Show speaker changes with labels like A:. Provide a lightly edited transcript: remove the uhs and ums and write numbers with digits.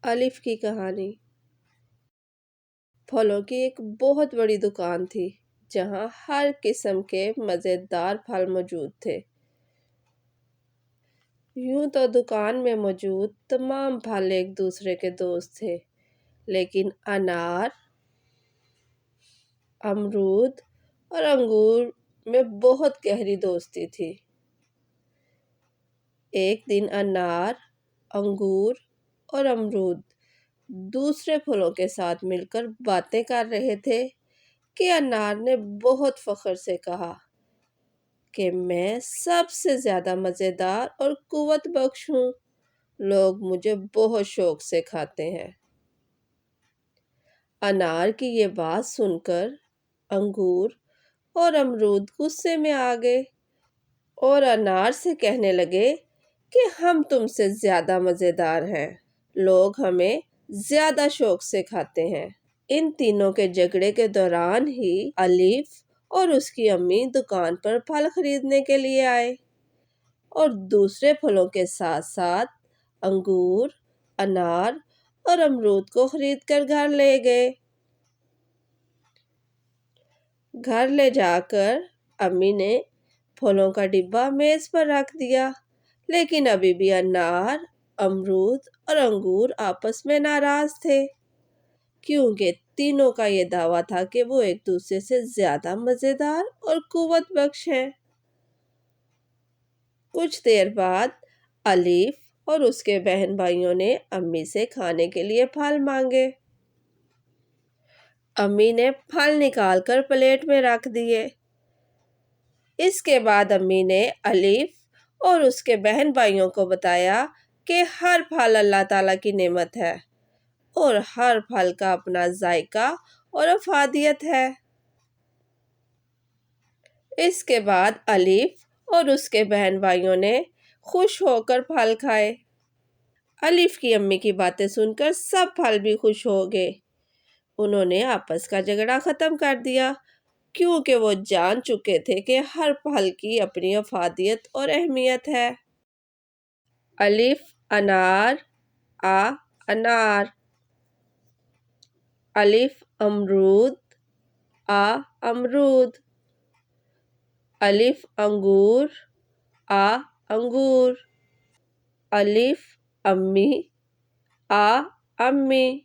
A: الف کی کہانی۔ پھلوں کی ایک بہت بڑی دکان تھی جہاں ہر قسم کے مزیدار پھل موجود تھے۔ یوں تو دکان میں موجود تمام پھل ایک دوسرے کے دوست تھے، لیکن انار، امرود اور انگور میں بہت گہری دوستی تھی۔ ایک دن انار، انگور اور امرود دوسرے پھلوں کے ساتھ مل کر باتیں کر رہے تھے کہ انار نے بہت فخر سے کہا کہ میں سب سے زیادہ مزیدار اور قوت بخش ہوں، لوگ مجھے بہت شوق سے کھاتے ہیں۔ انار کی یہ بات سن کر انگور اور امرود غصے میں آ گئے اور انار سے کہنے لگے کہ ہم تم سے زیادہ مزیدار ہیں، لوگ ہمیں زیادہ شوق سے کھاتے ہیں۔ ان تینوں کے جھگڑے کے دوران ہی الف اور اس کی امی دکان پر پھل خریدنے کے لیے آئے اور دوسرے پھلوں کے ساتھ ساتھ انگور، انار اور امرود کو خرید کر گھر لے گئے۔ گھر لے جا کر امی نے پھلوں کا ڈبہ میز پر رکھ دیا، لیکن ابھی بھی انار، امرود اور انگور آپس میں ناراض تھے، کیونکہ تینوں کا یہ دعویٰ تھا کہ وہ ایک دوسرے سے زیادہ مزیدار اور قوت بخش ہیں۔ کچھ دیر بعد الف اور اس کے بہن بھائیوں نے امی سے کھانے کے لیے پھل مانگے۔ امی نے پھل نکال کر پلیٹ میں رکھ دیے۔ اس کے بعد امی نے الف اور اس کے بہن بھائیوں کو بتایا کہ ہر پھل اللہ تعالیٰ کی نعمت ہے اور ہر پھل کا اپنا ذائقہ اور افادیت ہے۔ اس کے بعد الف اور اس کے بہن بھائیوں نے خوش ہو کر پھل کھائے۔ الف کی امی کی باتیں سن کر سب پھل بھی خوش ہو گئے۔ انہوں نے آپس کا جھگڑا ختم کر دیا، کیونکہ وہ جان چکے تھے کہ ہر پھل کی اپنی افادیت اور اہمیت ہے۔ الف انار آ انار، الف امرود آ امرود، الف انگور آ انگور، الف امی آ امی۔